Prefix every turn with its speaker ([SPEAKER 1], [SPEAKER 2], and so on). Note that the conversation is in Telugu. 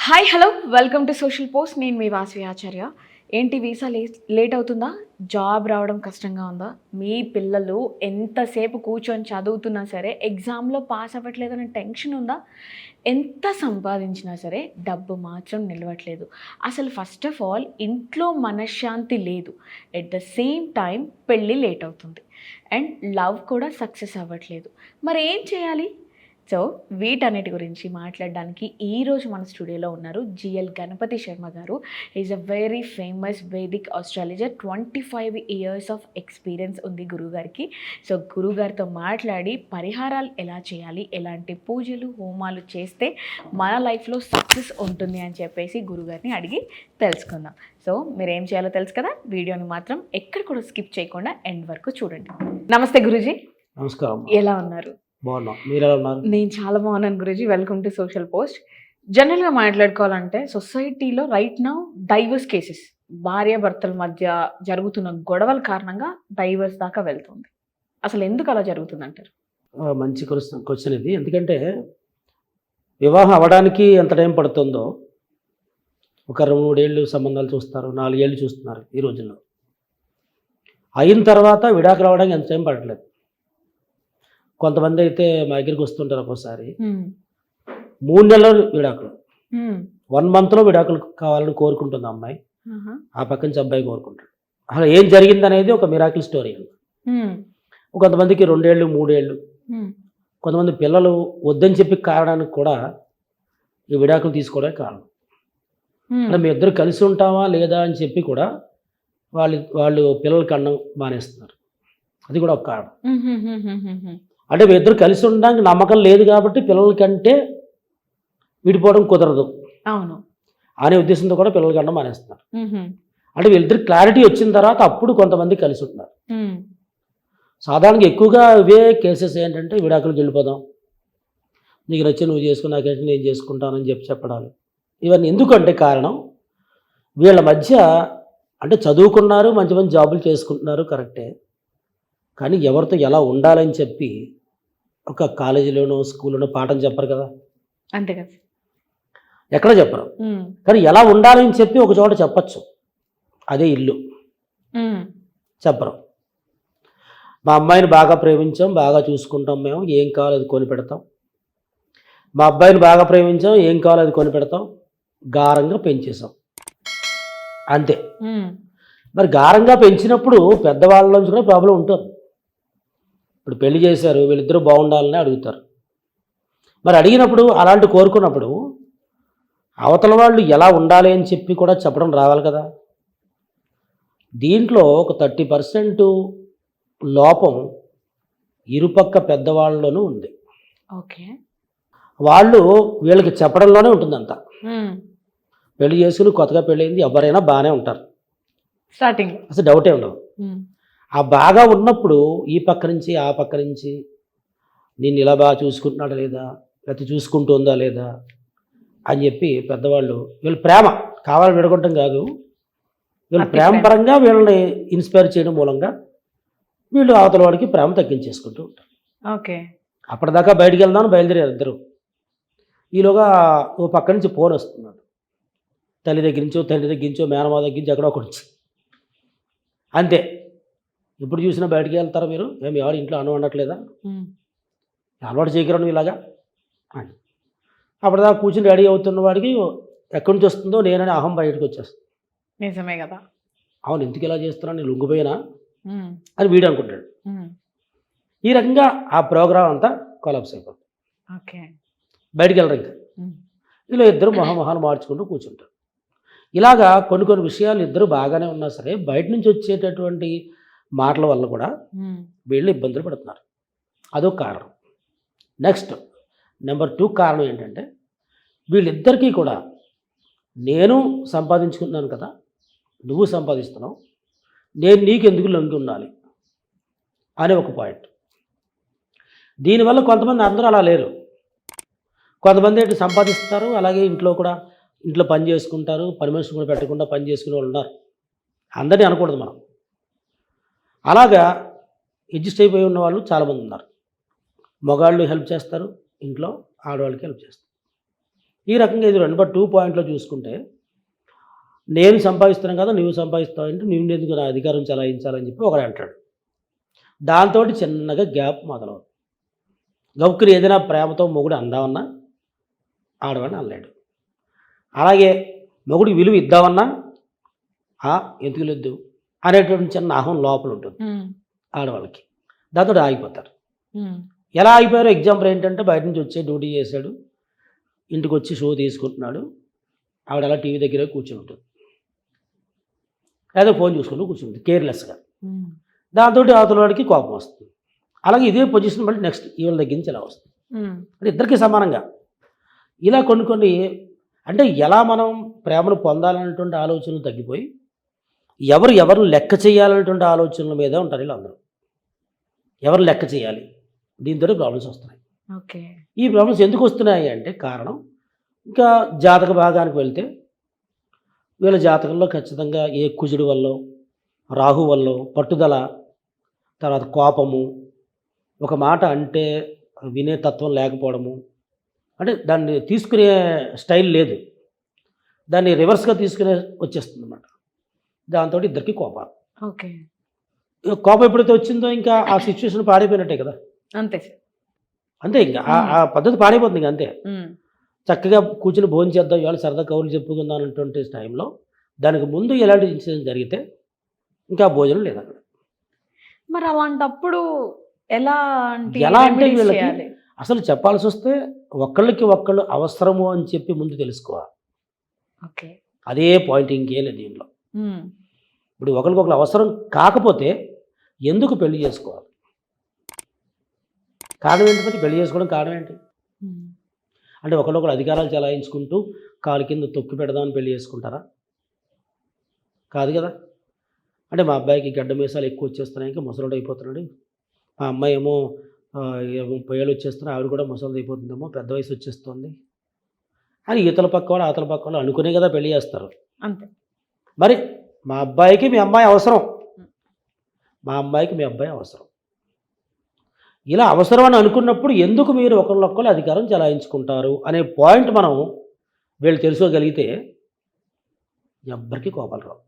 [SPEAKER 1] Hi hello welcome to social post. నేను మీ వాసవి ఆచార్య. ఏంటి వీసా లేట్ అవుతుందా? జాబ్ రావడం కష్టంగా ఉందా? మీ పిల్లలు ఎంతసేపు కూర్చొని చదువుతున్నా సరే ఎగ్జామ్లో పాస్ అవ్వట్లేదనే టెన్షన్ ఉందా? ఎంత సంపాదించినా సరే డబ్బు మాత్రం నిలవట్లేదు. అసలు ఫస్ట్ ఆఫ్ ఆల్ ఇంట్లో మనశ్శాంతి లేదు. ఎట్ ద సేమ్ టైం పెళ్ళి లేట్ అవుతుంది అండ్ లవ్ కూడా సక్సెస్ అవ్వట్లేదు. మరి ఏం చేయాలి? సో వీటన్నిటి గురించి మాట్లాడడానికి ఈరోజు మన స్టూడియోలో ఉన్నారు జిఎల్ గణపతి శర్మ గారు. Is a very famous Vedic astrologer. 25 years of experience ఉంది గురువుగారికి. సో గురువుగారితో మాట్లాడి పరిహారాలు ఎలా చేయాలి, ఎలాంటి పూజలు హోమాలు చేస్తే మన లైఫ్లో సక్సెస్ ఉంటుంది అని చెప్పేసి గురువుగారిని అడిగి తెలుసుకుందాం. సో మీరు ఏం చేయాలో తెలుసు కదా, వీడియోని మాత్రం ఎక్కడ కూడా స్కిప్ చేయకుండా ఎండ్ వరకు చూడండి. నమస్తే గురూజీ.
[SPEAKER 2] నమస్కారం.
[SPEAKER 1] ఎలా ఉన్నారు?
[SPEAKER 2] బాగున్నాం. మీరు ఎలా ఉన్నారు?
[SPEAKER 1] నేను చాలా బాగున్నాను Guruji. Welcome to social post. జనరల్గా మాట్లాడుకోవాలంటే సొసైటీలో రైట్ నౌ డైవర్స్ కేసెస్, భార్యాభర్తల మధ్య జరుగుతున్న గొడవల కారణంగా డైవర్స్ దాకా వెళ్తుంది. అసలు ఎందుకు అలా జరుగుతుంది అంటారు?
[SPEAKER 2] మంచి క్వశ్చన్ ఇది. ఎందుకంటే వివాహం అవ్వడానికి ఎంత టైం పడుతుందో, ఒక 2-3 ఏళ్ళు సంబంధాలు చూస్తారు, 4 ఏళ్ళు చూస్తున్నారు ఈ రోజుల్లో. అయిన తర్వాత విడాకులు అవ్వడానికి ఎంత టైం పడట్లేదు. కొంతమంది అయితే మా దగ్గరికి వస్తుంటారు, ఒక్కోసారి 3 నెలలు విడాకులు, 1 మంత్లో విడాకులు కావాలని కోరుకుంటుంది అమ్మాయి, ఆ పక్క నుంచి అబ్బాయి కోరుకుంటాడు. అసలు ఏం జరిగింది అనేది ఒక మిరాకిల్ స్టోరీ. కొంతమందికి 2 ఏళ్ళు 3 ఏళ్ళు, కొంతమంది పిల్లలు వద్దని చెప్పి కారణానికి కూడా ఈ విడాకులు తీసుకోవడానికి కారణం. అంటే మీ ఇద్దరు కలిసి ఉంటామా లేదా అని చెప్పి కూడా వాళ్ళు పిల్లలకి అన్నం మానేస్తున్నారు. అది కూడా ఒక కారణం. అంటే మీ ఇద్దరు కలిసి ఉండడానికి నమ్మకం లేదు కాబట్టి పిల్లలకంటే విడిపోవడం కుదరదు
[SPEAKER 1] అవును
[SPEAKER 2] అనే ఉద్దేశంతో కూడా పిల్లలకి అన్నం మానేస్తున్నారు. అంటే వీళ్ళిద్దరు క్లారిటీ వచ్చిన తర్వాత అప్పుడు కొంతమంది కలిసి ఉంటున్నారు. సాధారణంగా ఎక్కువగా ఇవే కేసెస్ ఏంటంటే విడాకులకు వెళ్ళిపోదాం, నీకు నచ్చి నువ్వు చేసుకుని నాకైతే నేను చేసుకుంటానని చెప్పడాలు. ఇవన్నీ ఎందుకంటే కారణం వీళ్ళ మధ్య, అంటే చదువుకున్నారు, మంచి మంచి జాబులు చేసుకుంటున్నారు కరెక్టే, కానీ ఎవరితో ఎలా ఉండాలని చెప్పి ఒక కాలేజీలోనో స్కూల్లోనో పాఠం చెప్పరు కదా.
[SPEAKER 1] అంతే కదా,
[SPEAKER 2] ఎక్కడ చెప్పరు. కానీ ఎలా ఉండాలని చెప్పి ఒక చోట చెప్పచ్చు, అదే ఇల్లు. చెప్పరు. మా అమ్మాయిని బాగా ప్రేమించాం, బాగా చూసుకుంటాం, మేము ఏం కావాలో అది కొని పెడతాం. మా అబ్బాయిని బాగా ప్రేమించాం, ఏం కావాలో అది కొని పెడతాం, గారంగా పెంచేసాం, అంతే. మరి గారంగా పెంచినప్పుడు పెద్దవాళ్ళ నుంచి కూడా ప్రాబ్లం ఉంటుంది. ఇప్పుడు పెళ్లి చేశారు, వీళ్ళిద్దరూ బాగుండాలని అడుగుతారు. మరి అడిగినప్పుడు అలాంటి కోరుకున్నప్పుడు అవతల వాళ్ళు ఎలా ఉండాలి అని చెప్పి కూడా చెప్పడం రావాలి కదా. దీంట్లో ఒక 30% లోపం ఇరుపక్క పెద్దవాళ్ళలోనూ ఉంది.
[SPEAKER 1] ఓకే,
[SPEAKER 2] వాళ్ళు వీళ్ళకి చెప్పడంలోనే ఉంటుందంతా. పెళ్లి చేసుకుని కొత్తగా పెళ్ళయింది ఎవరైనా బాగానే ఉంటారు,
[SPEAKER 1] స్టార్టింగ్
[SPEAKER 2] అసలు డౌటే ఉండదు. ఆ బాగా ఉన్నప్పుడు ఈ పక్క నుంచి ఆ పక్క నుంచి నిన్ను ఇలా బాగా చూసుకుంటున్నాడా లేదా, లేకపోతే చూసుకుంటుందా లేదా అని చెప్పి పెద్దవాళ్ళు వీళ్ళ ప్రేమ కావాలని విడగొట్టడం కాదు, వీళ్ళు ప్రేమ పరంగా వీళ్ళని ఇన్స్పైర్ చేయడం మూలంగా వీళ్ళు అవతల వాడికి ప్రేమ తగ్గించేసుకుంటూ ఉంటారు.
[SPEAKER 1] ఓకే,
[SPEAKER 2] అప్పటిదాకా బయటికి వెళ్దామని బయలుదేరారు ఇద్దరు. ఈలోగా ఓ పక్క నుంచి ఫోన్ వస్తున్నాడు, తల్లి దగ్గర నుంచో తండ్రి దగ్గర నుంచో మేనమా దగ్గర నుంచి ఎక్కడో ఒకటి నుంచి. అంతే. ఎప్పుడు చూసినా బయటికి వెళ్తారా మీరు, మేము ఎవరు ఇంట్లో అన్నం వండట్లేదా, అలవాటు చేయగలను ఇలాగా అని. అప్పటిదాకా కూర్చుని రెడీ అవుతున్న వాడికి ఎక్కడి నుంచి వస్తుందో నేనని అహం బయటకు వచ్చేస్తాను.
[SPEAKER 1] నిజమే కదా.
[SPEAKER 2] అవును, ఎందుకు ఇలా చేస్తున్నాను, నేను లొంగిపోయినా అని వీడు అనుకుంటాడు. ఈ రకంగా ఆ ప్రోగ్రాం అంతా కొలాప్స్ అయిపోతుంది.
[SPEAKER 1] ఓకే,
[SPEAKER 2] బయటికి వెళ్ళరు. ఇంకా ఇలా ఇద్దరు మొహమొహాలు మార్చుకుంటూ కూర్చుంటారు. ఇలాగా కొన్ని విషయాలు ఇద్దరు బాగానే ఉన్నా సరే బయట నుంచి వచ్చేటటువంటి మాటల వల్ల కూడా వీళ్ళు ఇబ్బందులు పడుతున్నారు. అదొక కారణం. నెక్స్ట్ నెంబర్ 2 కారణం ఏంటంటే వీళ్ళిద్దరికీ కూడా నేను సంపాదించుకుంటున్నాను కదా, నువ్వు సంపాదిస్తున్నావు, నేను నీకు ఎందుకు లొంగి ఉండాలి అనే ఒక పాయింట్. దీనివల్ల కొంతమంది అందరూ అలా లేరు. కొంతమంది ఏంటి సంపాదిస్తారు, అలాగే ఇంట్లో పని చేసుకుంటారు, పని మనుషులు కూడా పెట్టకుండా పని చేసుకునే వాళ్ళు ఉన్నారు. అందరినీ అనకూడదు మనం. అలాగా అడ్జస్ట్ అయిపోయి ఉన్న వాళ్ళు చాలామంది ఉన్నారు. మగాళ్ళు హెల్ప్ చేస్తారు ఇంట్లో, ఆడవాళ్ళకి హెల్ప్ చేస్తారు. ఈ రకంగా ఇది నెంబర్ 2 పాయింట్లో చూసుకుంటే నేను సంపాదిస్తున్నాను కదా నువ్వు సంపాదిస్తావు అంటే నువ్వు ఎందుకు నా అధికారం చలాయించాలని చెప్పి ఒకడు అంటాడు. దాంతో చిన్నగా గ్యాప్ మొదలవుతుంది. గౌక్కుని ఏదైనా ప్రేమతో మొగుడు అందామన్నా ఆడవాడిని అనలేడు. అలాగే మొగుడికి విలువ ఇద్దామన్నా ఎందుకు లేదు అనేటువంటి చిన్న అహం లోపల ఉంటుంది ఆడవాళ్ళకి. దాంతో ఆగిపోతారు. ఎలా ఆగిపోయారో ఎగ్జాంపుల్ ఏంటంటే బయట నుంచి వచ్చే డ్యూటీ చేశాడు, ఇంటికి వచ్చి షో తీసుకుంటున్నాడు, ఆవిడ అలా టీవీ దగ్గరే కూర్చుని ఉంటుంది, లేదా ఫోన్ చూసుకుంటూ కూర్చుంటుంది కేర్లెస్గా. దాంతో అవతల వాడికి కోపం వస్తుంది. అలాగే ఇదే పొజిషన్ మళ్ళీ నెక్స్ట్ ఈవిడ దగ్గర నుంచి ఇలా వస్తుంది. అంటే ఇద్దరికీ సమానంగా ఇలా కొన్ని అంటే ఎలా మనం ప్రేమను పొందాలనేటువంటి ఆలోచనలు తగ్గిపోయి ఎవరు లెక్క చేయాలనేటువంటి ఆలోచనల మీదే ఉంటారు వీళ్ళందరూ. ఎవరు లెక్క చేయాలి, దీంతో ప్రాబ్లమ్స్ వస్తున్నాయి.
[SPEAKER 1] ఓకే. ఈ
[SPEAKER 2] ప్రాబ్లమ్స్ ఎందుకు వస్తున్నాయి అంటే కారణం ఇంకా జాతక భాగానికి వెళ్తే వీళ్ళ జాతకంలో ఖచ్చితంగా ఏ కుజుడి వల్ల, రాహు వల్ల పట్టుదల, తర్వాత కోపము, ఒక మాట అంటే వినే తత్వం లేకపోవడము, అంటే దాన్ని తీసుకునే స్టైల్ లేదు, దాన్ని రివర్స్గా తీసుకునే వచ్చేస్తుంది అన్నమాట. దాంతో ఇద్దరికి కోపాలు.
[SPEAKER 1] ఓకే.
[SPEAKER 2] కోపం ఎప్పుడైతే వచ్చిందో ఇంకా ఆ సిచ్యువేషన్ పాడైపోయినట్టే కదా.
[SPEAKER 1] అంతే
[SPEAKER 2] అంతే ఇంకా ఆ పద్ధతి పాడైపోతుంది ఇంకా అంతే. చక్కగా కూర్చుని భోజనం చేద్దాం, ఇవాళ సరదా కౌలు చెప్పుకుందాం అనేటువంటి టైంలో దానికి ముందు ఎలాంటి ఇన్సిడెంట్ జరిగితే ఇంకా భోజనం లేదు అక్కడ.
[SPEAKER 1] మరి అలాంటప్పుడు ఎలా
[SPEAKER 2] అంటే వీళ్ళకి అసలు చెప్పాల్సి వస్తే ఒకళ్ళకి ఒకళ్ళు అవసరము అని చెప్పి ముందు తెలుసుకోవాలి.
[SPEAKER 1] ఓకే.
[SPEAKER 2] అదే పాయింట్ ఇంకేం లేదు దీనిలో. ఇప్పుడు ఒకరికొకరు అవసరం కాకపోతే ఎందుకు పెళ్లి చేసుకోవాలి? కారణం ఏంటి? మరి పెళ్లి చేసుకోవడం కారణం ఏంటి? అంటే ఒకళ్ళొకరు అధికారాలు చలాయించుకుంటూ కాలు కింద తొక్కి పెడదామని పెళ్లి చేసుకుంటారా? కాదు కదా. అంటే మా అబ్బాయికి గడ్డ మీసాలు ఎక్కువ వచ్చేస్తున్నాయి, ఇంకా ముసలోడు అయిపోతున్నాడు, మా అమ్మాయి ఏమో 30 ఏళ్ళు వచ్చేస్తున్నాయి, ఆవిడ కూడా ముసలిది అయిపోతుందేమో, పెద్ద వయసు వచ్చేస్తుంది అని ఈతల పక్క వాళ్ళు ఆతల పక్క వాళ్ళు అనుకునే కదా పెళ్లి చేస్తారు.
[SPEAKER 1] అంతే.
[SPEAKER 2] మరి మా అబ్బాయికి మీ అమ్మాయి అవసరం, మా అమ్మాయికి మీ అబ్బాయి అవసరం. ఇలా అవసరం అని అనుకున్నప్పుడు ఎందుకు మీరు ఒకళ్ళొక్కళ్ళు అధికారం చలాయించుకుంటారు అనే పాయింట్ మనం వీళ్ళు తెలుసుకోగలిగితే ఎవ్వరికీ కోపాలు రావు.